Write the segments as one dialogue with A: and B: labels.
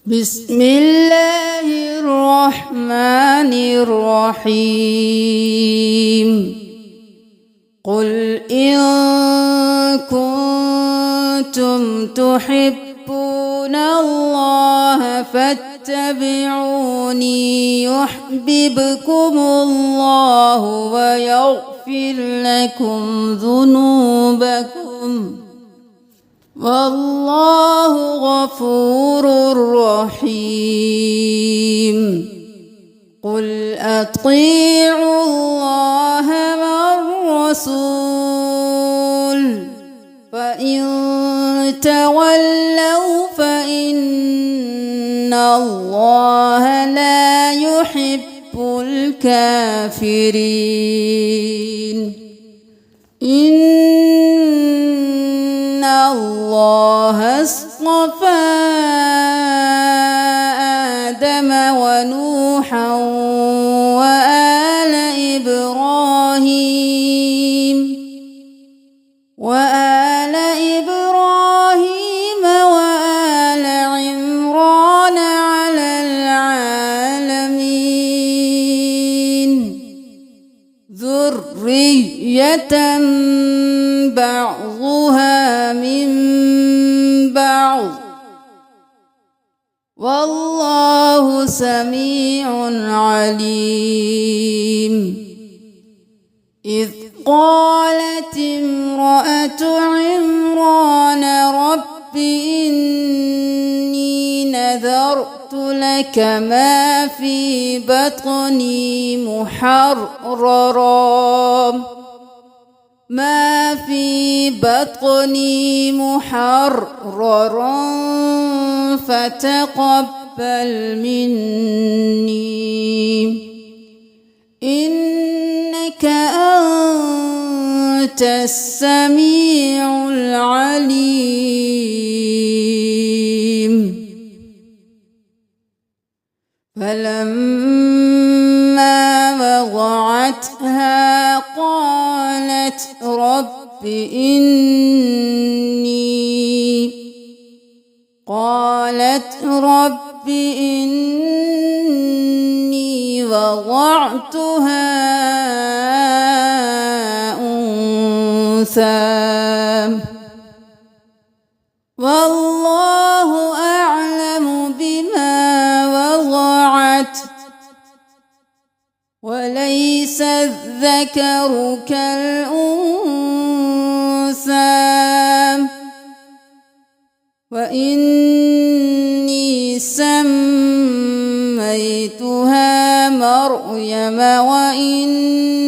A: بسم الله الرحمن الرحيم. قل إن كنتم تحبون الله فاتبعوني يحببكم الله ويغفر لكم ذنوبكم والله غفور رحيم. قل أطيعوا الله والرسول فإن تولوا فإن الله لا يحب الكافرين. إن الله اصطفى آدم ونوحا وآل إبراهيم وآل عمران على العالمين ذرية بعضها من بعض والله سميع عليم. إذ قالت امرأة عمران رب إني نذرت لك ما في بطني محررا فتقبل مني إنك أنت السميع العليم. فلما وضعتها قالت رب إني وضعتها أنثى والله أعلم بما وضعت وليس الذكر كالأنثى وإني سميتها مريم وإني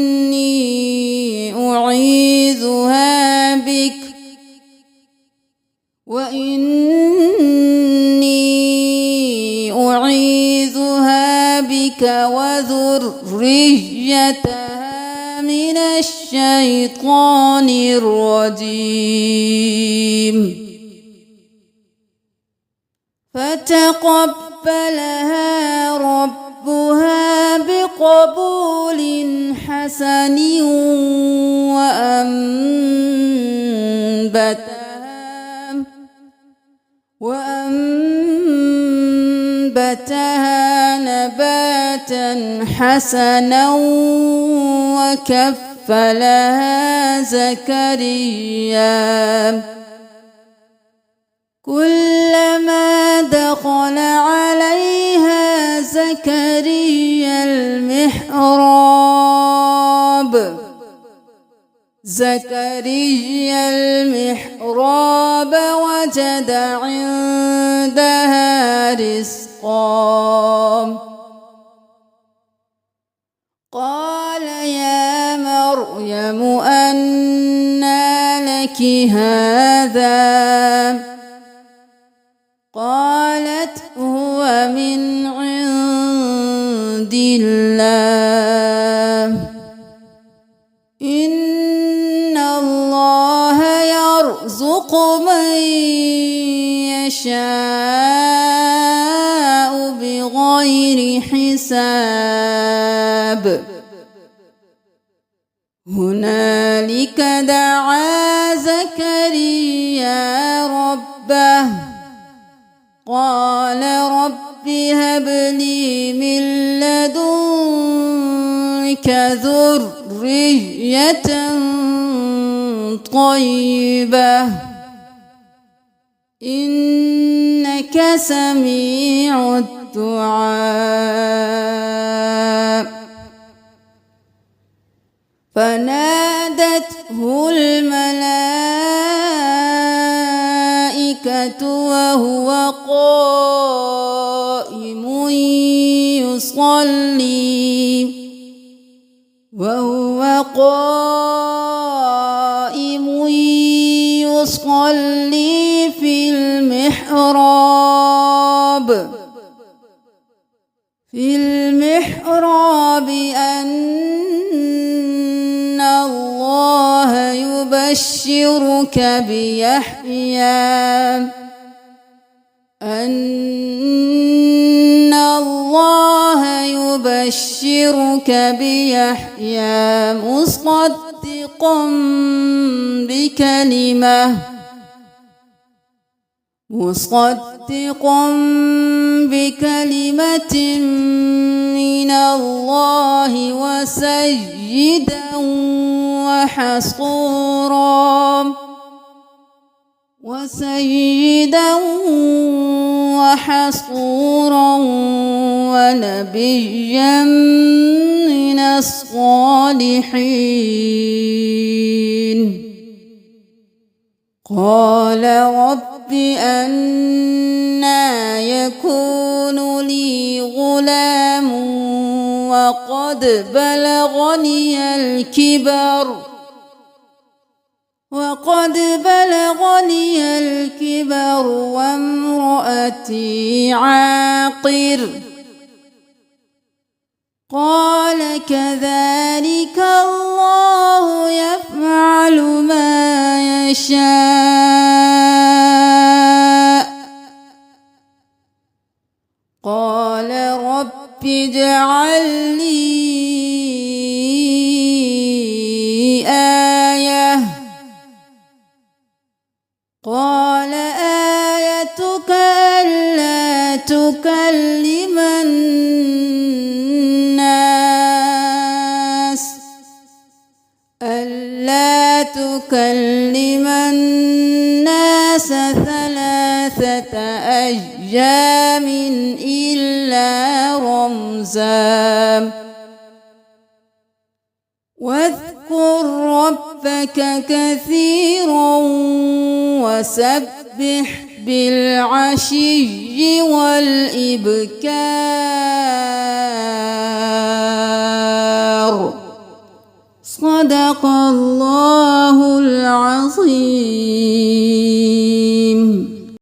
A: أعيذها بك وذريتها من الشيطان الرجيم. فتقبلها ربها بقبول حسن وأنبتها نباتا حسنا وكفلها زكريا كلما دخل عليها زكريا المحراب وجد عندها رزقا قال يا مريم أنى لك هذا قالت هو من عند الله إن الله يرزق من يشاء بغير حساب. هنالك دعا زكريا ربه قال رب هب لي من لدنك ذرية طيبة إنك سميع الدعاء. فنادته الملائكة وهو قائم يصلي في المحراب أن الله يبشرك بيحيى مصدقا بكلمة من الله وسيدا وحصورا ونبيا من الصالحين. قال رب أنى يكون لي غلام وقد بلغني الكبر وامرأتي عاقر. قال كذلك الله يفعل ما يشاء. قال رب اجعل لي آية. قال آيتك ألا تكلم الناس 3 أيام إلا رمزا. واذكر ربك كثيرا وسبح بالعشي والإبكار. صدق الله العظيم.